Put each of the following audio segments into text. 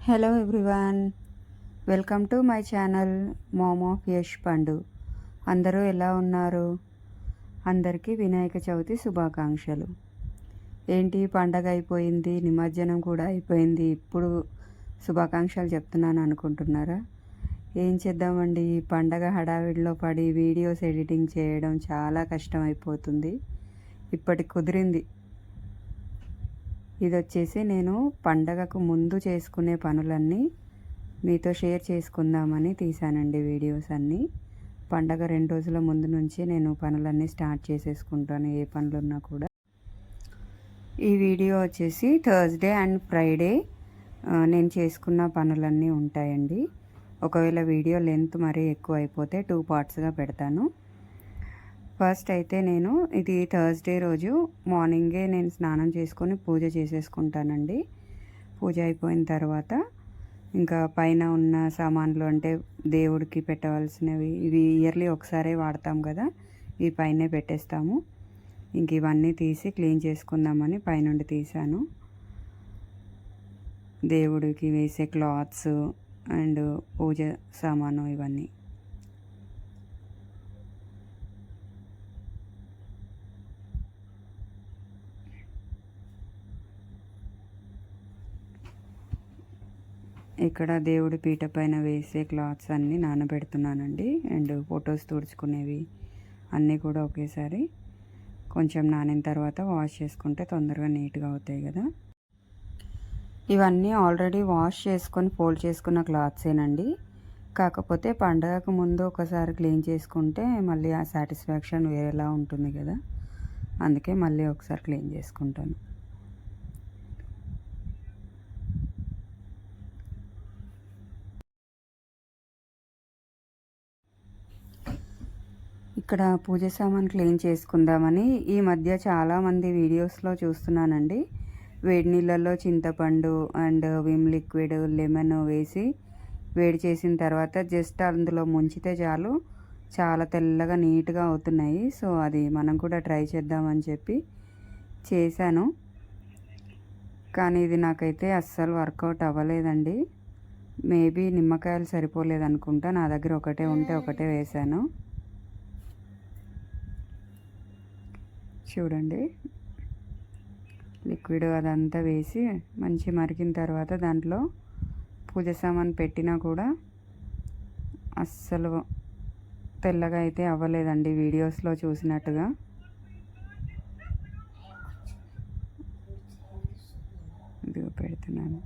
Hello everyone, welcome to my channel mom of Yash పండు. అందరూ ఎలా ఉన్నారు? అందరికీ వినాయక చవితి శుభాకాంక్షలు. ఏంటి పండగ అయిపోయింది, నిమజ్జనం కూడా అయిపోయింది, ఇప్పుడు శుభాకాంక్షలు చెప్తున్నాను అనుకుంటున్నారా? ఏం చేద్దామండి, ఈ పండగ హడావిడిలో పడి వీడియోస్ ఎడిటింగ్ చేయడం చాలా కష్టం అయిపోతుంది. ఇప్పటికి కుదిరింది. ఇది వచ్చేసి నేను పండగకు ముందు చేసుకునే పనులన్నీ మీతో షేర్ చేసుకుందామని తీసానండి వీడియోస్ అన్నీ. పండగ 2 రోజుల ముందు నుంచి నేను పనులన్నీ స్టార్ట్ చేసేసుకుంటాను, ఏ పనులున్నా కూడా. ఈ వీడియో వచ్చేసి థర్స్డే అండ్ ఫ్రైడే నేను చేసుకున్న పనులన్నీ ఉంటాయండి. ఒకవేళ వీడియో లెంత్ మరీ ఎక్కువ అయిపోతే 2 పార్ట్స్గా పెడతాను. ఫస్ట్ అయితే నేను ఇది థర్స్డే రోజు మార్నింగే నేను స్నానం చేసుకొని పూజ చేసేసుకుంటానండి. పూజ అయిపోయిన తర్వాత ఇంకా పైన ఉన్న సామాన్లు, అంటే దేవుడికి పెట్టవలసినవి, ఇవి ఇయర్లీ ఒకసారే వాడతాం కదా, ఇవి పైనే పెట్టేస్తాము. ఇంక ఇవన్నీ తీసి క్లీన్ చేసుకుందామని పైనుండి తీసాను. దేవుడికి వేసే క్లాత్స్ అండ్ పూజ సామాను ఇవన్నీ. ఇక్కడ దేవుడి పీట పైన వేసే క్లాత్స్ అన్నీ నానబెడుతున్నానండి. అండ్ ఫొటోస్ తుడుచుకునేవి అన్నీ కూడా ఒకేసారి కొంచెం నానిన తర్వాత వాష్ చేసుకుంటే తొందరగా నీట్గా అవుతాయి కదా. ఇవన్నీ ఆల్రెడీ వాష్ చేసుకొని ఫోల్డ్ చేసుకున్న క్లాత్సేనండి. కాకపోతే పండగకు ముందు ఒకసారి క్లీన్ చేసుకుంటే మళ్ళీ ఆ సాటిస్ఫాక్షన్ వేరేలా ఉంటుంది కదా, అందుకే మళ్ళీ ఒకసారి క్లీన్ చేసుకుంటాను. ఇక్కడ పూజ సామాన్ క్లీన్ చేసుకుందామని ఈ మధ్య చాలామంది వీడియోస్లో చూస్తున్నానండి. వేడి నీళ్ళల్లో చింతపండు అండ్ విమ్ లిక్విడ్, లెమన్ వేసి వేడి చేసిన తర్వాత జస్ట్ అందులో ముంచితే చాలు, చాలా తెల్లగా నీట్గా అవుతున్నాయి. సో అది మనం కూడా ట్రై చేద్దామని చెప్పి చేశాను. కానీ ఇది నాకైతే అస్సలు వర్కౌట్ అవ్వలేదండి. మేబీ నిమ్మకాయలు సరిపోలేదనుకుంటా, నా దగ్గర ఒకటే ఉంటే ఒకటే వేశాను. చూడండి, లిక్విడ్ అదంతా వేసి మంచి మరిగిన తర్వాత దాంట్లో పూజ సామాన్ పెట్టినా కూడా అస్సలు తెల్లగా అయితే అవ్వలేదండి వీడియోస్లో చూసినట్టుగా. ఇదిగో పెడుతున్నాను.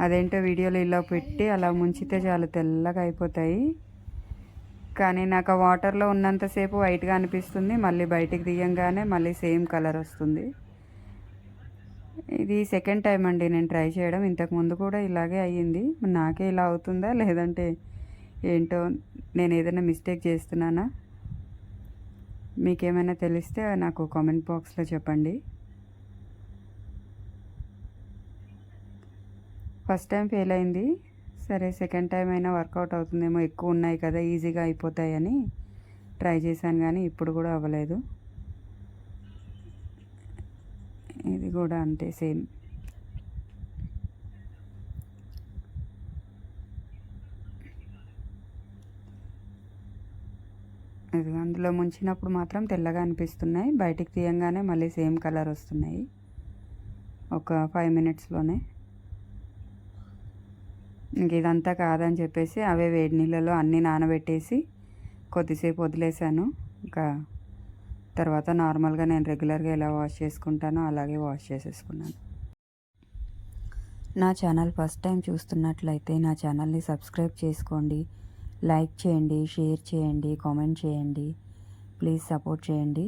అదేంటో వీడియోలో ఇలా పెట్టి అలా ముంచితే చాలా తెల్లగా అయిపోతాయి. కానీ నాకు ఆ వాటర్లో ఉన్నంతసేపు వైట్గా అనిపిస్తుంది, మళ్ళీ బయటికి తీయంగానే మళ్ళీ సేమ్ కలర్ వస్తుంది. ఇది సెకండ్ టైం అండి నేను ట్రై చేయడం. ఇంతకుముందు కూడా ఇలాగే అయ్యింది. నాకే ఇలా అవుతుందా లేదంటే ఏంటో, నేను ఏదైనా మిస్టేక్ చేస్తున్నానా? మీకేమైనా తెలిస్తే నాకు కామెంట్ బాక్స్లో చెప్పండి. ఫస్ట్ టైం ఫెయిల్ అయింది, సరే సెకండ్ టైం అయినా వర్కౌట్ అవుతుందేమో, ఎక్కువ ఉన్నాయి కదా ఈజీగా అయిపోతాయని ట్రై చేశాను, కానీ ఇప్పుడు కూడా అవ్వలేదు. ఇది కూడా అంతే సేమ్. ఇది అందులో ముంచినప్పుడు మాత్రం తెల్లగా అనిపిస్తున్నాయి, బయటికి తీయంగానే మళ్ళీ సేమ్ కలర్ వస్తున్నాయి ఒక 5 మినిట్స్లోనే. ఇంక ఇదంతా కాదని చెప్పేసి అవే వేడి నీళ్ళలో అన్నీ నానబెట్టేసి కొద్దిసేపు వదిలేసాను. ఇంకా తర్వాత నార్మల్గా నేను రెగ్యులర్గా ఎలా వాష్ చేసుకుంటానో అలాగే వాష్ చేసేసుకున్నాను. నా ఛానల్ ఫస్ట్ టైం చూస్తున్నట్లయితే నా ఛానల్ని సబ్స్క్రైబ్ చేసుకోండి, లైక్ చేయండి, షేర్ చేయండి, కామెంట్ చేయండి, ప్లీజ్ సపోర్ట్ చేయండి.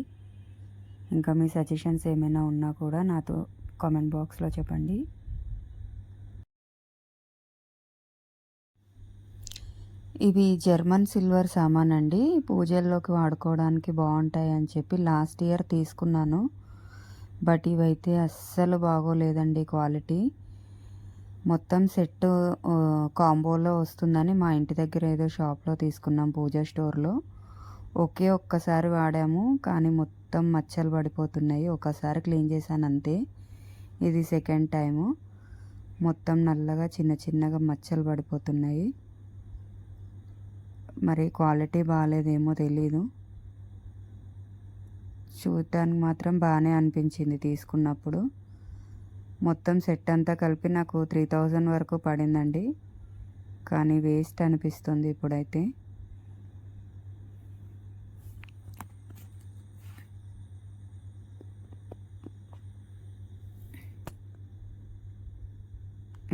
ఇంకా మీ సజెషన్స్ ఏమైనా ఉన్నా కూడా నాతో కామెంట్ బాక్స్లో చెప్పండి. ఇవి జర్మన్ సిల్వర్ సామాన్ అండి, పూజల్లోకి వాడుకోవడానికి బాగుంటాయి అని చెప్పి లాస్ట్ ఇయర్ తీసుకున్నాను. బట్ ఇవైతే అస్సలు బాగోలేదండి క్వాలిటీ. మొత్తం సెట్ కాంబోలో వస్తుందని మా ఇంటి దగ్గర ఏదో షాప్లో తీసుకున్నాం, పూజ స్టోర్లో. ఒక్కసారి వాడాము, కానీ మొత్తం మచ్చలు పడిపోతున్నాయి. ఒకసారి క్లీన్ చేశాను అంతే. ఇది సెకండ్ టైము. మొత్తం నల్లగా చిన్న చిన్నగా మచ్చలు పడిపోతున్నాయి. మరి క్వాలిటీ బాగాలేదేమో తెలీదు. చూడటానికి మాత్రం బాగానే అనిపించింది తీసుకున్నప్పుడు. మొత్తం సెట్ అంతా కలిపి నాకు 3000 వరకు పడిందండి. కానీ వేస్ట్ అనిపిస్తుంది ఇప్పుడైతే.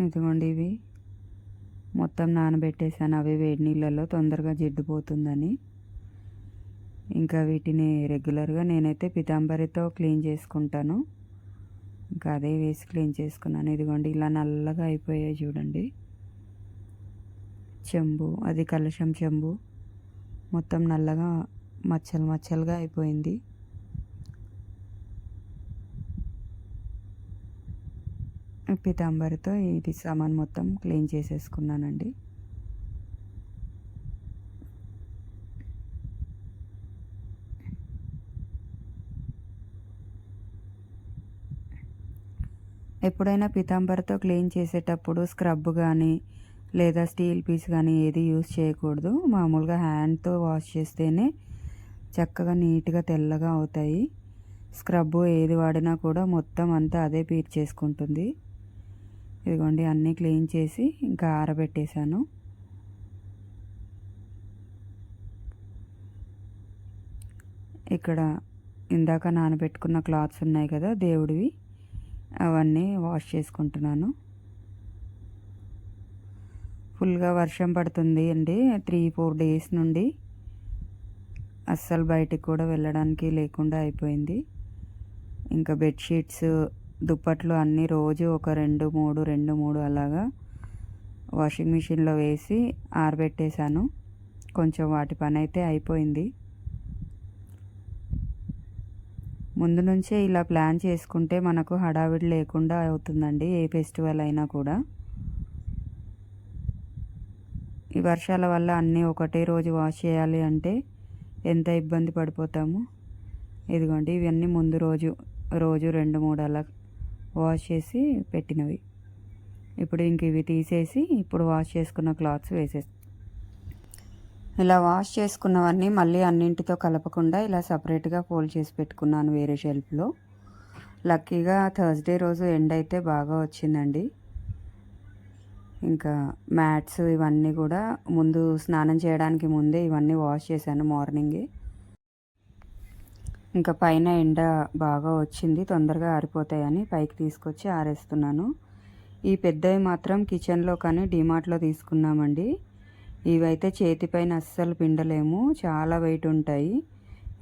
ఇదిగోండి ఇవి మొత్తం నానబెట్టేసాను. అవి వేడి నీళ్ళలో తొందరగా జిడ్డుపోతుందని. ఇంకా వీటిని రెగ్యులర్గా నేనైతే పితాంబరితో క్లీన్ చేసుకుంటాను. ఇంకా అదే వేసి క్లీన్ చేసుకున్నాను. ఇదిగోండి ఇలా నల్లగా అయిపోయాయి చూడండి. చెంబు, అది కలశం చెంబు మొత్తం నల్లగా మచ్చలు మచ్చలుగా అయిపోయింది. పితాంబరితో ఇది సామాన్ మొత్తం క్లీన్ చేసేసుకున్నానండి. ఎప్పుడైనా పితాంబరితో క్లీన్ చేసేటప్పుడు స్క్రబ్ కానీ లేదా స్టీల్ పీస్ కానీ ఏది యూస్ చేయకూడదు. మామూలుగా హ్యాండ్తో వాష్ చేస్తేనే చక్కగా నీట్గా తెల్లగా అవుతాయి. స్క్రబ్ ఏది వాడినా కూడా మొత్తం అంతా అదే పీల్చేసుకుంటుంది. ఇదిగోండి అన్నీ క్లీన్ చేసి ఇంకా ఆరబెట్టేశాను. ఇక్కడ ఇందాక నానబెట్టుకున్న క్లాత్స్ ఉన్నాయి కదా దేవుడివి, అవన్నీ వాష్ చేసుకుంటున్నాను. ఫుల్గా వర్షం పడుతుంది అండి 3-4 డేస్ నుండి. అస్సలు బయటికి కూడా వెళ్ళడానికి లేకుండా అయిపోయింది. ఇంకా బెడ్షీట్స్, దుప్పట్లు అన్నీ రోజు ఒక 2-3 అలాగా వాషింగ్ మిషన్లో వేసి ఆరబెట్టేశాను. కొంచెం వాటి పని అయితే అయిపోయింది. ముందు నుంచే ఇలా ప్లాన్ చేసుకుంటే మనకు హడావిడి లేకుండా అవుతుందండి ఏ ఫెస్టివల్ అయినా కూడా. ఈ వర్షాల వల్ల అన్నీ ఒకటే రోజు వాష్ చేయాలి అంటే ఎంత ఇబ్బంది పడిపోతాము. ఇదిగోండి ఇవన్నీ ముందు రోజు 2-3 అలా వాష్ చేసి పెట్టినవి. ఇప్పుడు ఇంక ఇవి తీసేసి ఇప్పుడు వాష్ చేసుకున్న క్లాత్స్ వేసేసి ఇలా వాష్ చేసుకున్నవన్నీ మళ్ళీ అన్నింటితో కలపకుండా ఇలా సపరేట్గా ఫోల్డ్ చేసి పెట్టుకున్నాను వేరే షెల్ఫ్లో. లక్కీగా థర్స్డే రోజు ఎండ్ అయితే బాగా వచ్చిందండి. ఇంకా మ్యాట్స్ ఇవన్నీ కూడా ముందు స్నానం చేయడానికి ముందే ఇవన్నీ వాష్ చేశాను మార్నింగే. ఇంకా పైన ఎండ బాగా వచ్చింది, తొందరగా ఆరిపోతాయని పైకి తీసుకొచ్చి ఆరేస్తున్నాను. ఈ పెద్దవి మాత్రం కిచెన్లో కానీ డిమార్ట్లో తీసుకున్నామండి. ఇవైతే చేతిపైన అస్సలు పిండలేము, చాలా వెయిట్ ఉంటాయి.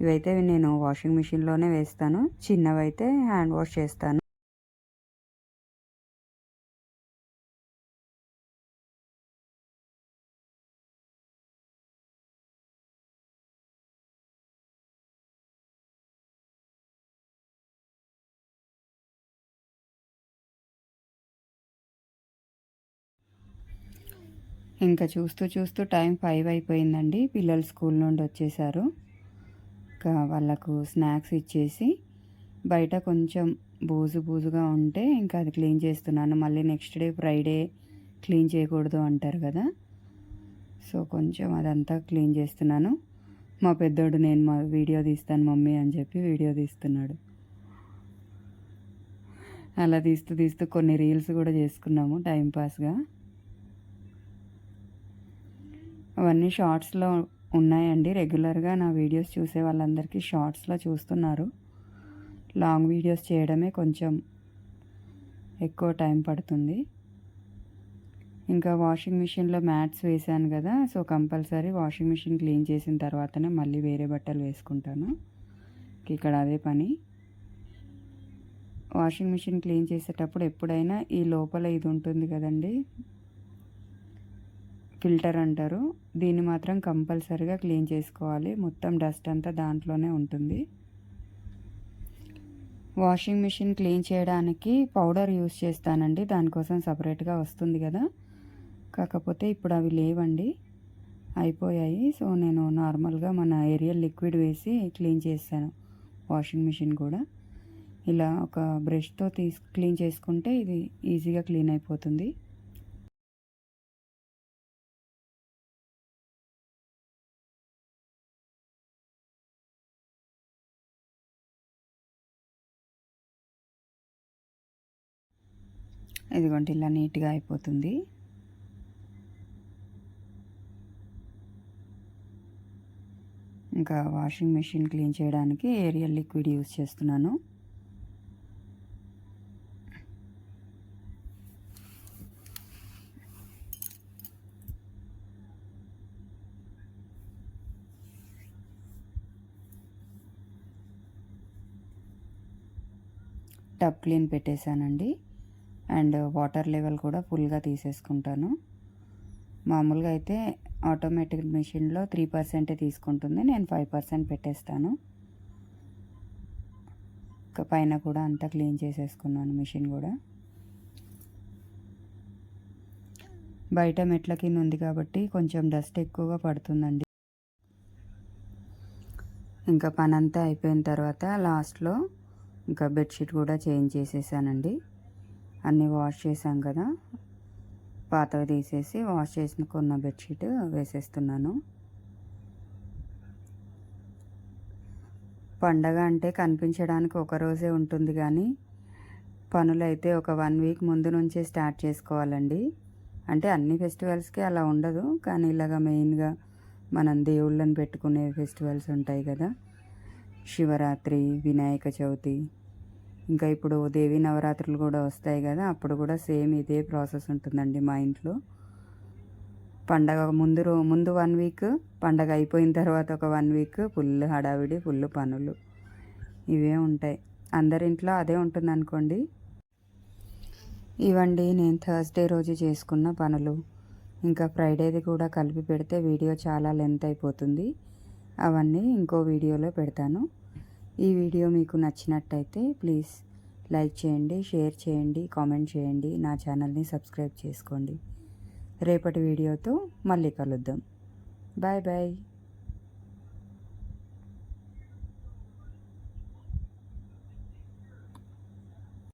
ఇవైతే నేను వాషింగ్ మిషన్లోనే వేస్తాను. చిన్నవైతే హ్యాండ్ వాష్ చేస్తాను. ఇంకా చూస్తూ చూస్తూ టైం 5 అయిపోయిందండి. పిల్లలు స్కూల్ నుండి వచ్చేసారు. ఇంకా వాళ్ళకు స్నాక్స్ ఇచ్చేసి బయట కొంచెం బూజుగా ఉంటే ఇంకా అది క్లీన్ చేస్తున్నాను. మళ్ళీ నెక్స్ట్ డే ఫ్రైడే క్లీన్ చేయకూడదు అంటారు కదా, సో కొంచెం అదంతా క్లీన్ చేస్తున్నాను. మా పెద్దోడు నేను మా వీడియో తీస్తాను మమ్మీ అని చెప్పి వీడియో తీస్తున్నాడు. అలా తీస్తూ తీస్తూ కొన్ని రీల్స్ కూడా చేసుకున్నాము టైంపాస్గా. అవన్నీ షార్ట్స్లో ఉన్నాయండి. రెగ్యులర్గా నా వీడియోస్ చూసే వాళ్ళందరికీ షార్ట్స్లో చూస్తున్నారు. లాంగ్ వీడియోస్ చేయడమే కొంచెం ఎక్కువ టైం పడుతుంది. ఇంకా వాషింగ్ మిషన్లో మ్యాట్స్ వేసాను కదా, so compulsory washing machine clean చేసిన తర్వాతనే మళ్ళీ వేరే బట్టలు వేసుకుంటాను. ఇక్కడ అదే పని. వాషింగ్ మిషన్ క్లీన్ చేసేటప్పుడు ఎప్పుడైనా ఈ లోపల ఇది ఉంటుంది కదండి, ఫిల్టర్ అంటారు, దీన్ని మాత్రం కంపల్సరీగా క్లీన్ చేసుకోవాలి. మొత్తం డస్ట్ అంతా దాంట్లోనే ఉంటుంది. వాషింగ్ మిషన్ క్లీన్ చేయడానికి పౌడర్ యూస్ చేస్తానండి, దానికోసం సపరేట్గా వస్తుంది కదా. కాకపోతే ఇప్పుడు అవి లేవండి, అయిపోయాయి. సో నేను నార్మల్గా మన ఏరియల్ లిక్విడ్ వేసి క్లీన్ చేస్తాను వాషింగ్ మిషన్ కూడా. ఇలా ఒక బ్రష్తో క్లీన్ చేసుకుంటే ఇది ఈజీగా క్లీన్ అయిపోతుంది. ఇదిగోండి ఇలా నీట్గా అయిపోతుంది. ఇంకా వాషింగ్ మెషిన్ క్లీన్ చేయడానికి ఏరియల్ లిక్విడ్ యూస్ చేస్తున్నాను. టబ్ క్లీన్ పెట్టేశానండి. అండ్ వాటర్ లెవెల్ కూడా ఫుల్గా తీసేసుకుంటాను. మామూలుగా అయితే ఆటోమేటిక్ మెషిన్లో 3% తీసుకుంటుంది, నేను 5% పెట్టేస్తాను. ఇంకా పైన కూడా అంతా క్లీన్ చేసేసుకున్నాను మెషిన్ కూడా. బయట మెట్ల కింద ఉంది కాబట్టి కొంచెం డస్ట్ ఎక్కువగా పడుతుందండి. ఇంకా పని అంతా అయిపోయిన తర్వాత లాస్ట్లో ఇంకా బెడ్షీట్ కూడా చేంజ్ చేసేసానండి. అన్నీ వాష్ చేసాం కదా, పాతవి తీసేసి వాష్ చేసుకున్న బెడ్షీట్ వేసేస్తున్నాను. పండగ అంటే కనిపించడానికి ఒకరోజే ఉంటుంది కానీ పనులైతే ఒక 1 వీక్ ముందు నుంచే స్టార్ట్ చేసుకోవాలండి. అంటే అన్ని ఫెస్టివల్స్కి అలా ఉండదు, కానీ ఇలాగ మెయిన్గా మనం దేవుళ్ళని పెట్టుకునే ఫెస్టివల్స్ ఉంటాయి కదా, శివరాత్రి, వినాయక చవితి, ఇంకా ఇప్పుడు దేవీ నవరాత్రులు కూడా వస్తాయి కదా, అప్పుడు కూడా సేమ్ ఇదే ప్రాసెస్ ఉంటుందండి మా ఇంట్లో. పండగ ముందు 1 వీక్, పండగ అయిపోయిన తర్వాత ఒక 1 వీక్ ఫుల్ హడావిడి, ఫుల్ పనులు ఇవే ఉంటాయి. అందరింట్లో అదే ఉంటుంది అనుకోండి. ఇవండి నేను థర్స్డే రోజు చేసుకున్న పనులు. ఇంకా ఫ్రైడేది కూడా కలిపి పెడితే వీడియో చాలా లెంత్ అయిపోతుంది. అవన్నీ ఇంకో వీడియోలో పెడతాను. ఈ వీడియో మీకు నచ్చినట్టయితే ప్లీజ్ లైక్ చేయండి, షేర్ చేయండి, కామెంట్ చేయండి, నా ఛానల్ని సబ్స్క్రైబ్ చేసుకోండి. రేపటి వీడియోతో మళ్ళీ కలుద్దాం. Bye bye.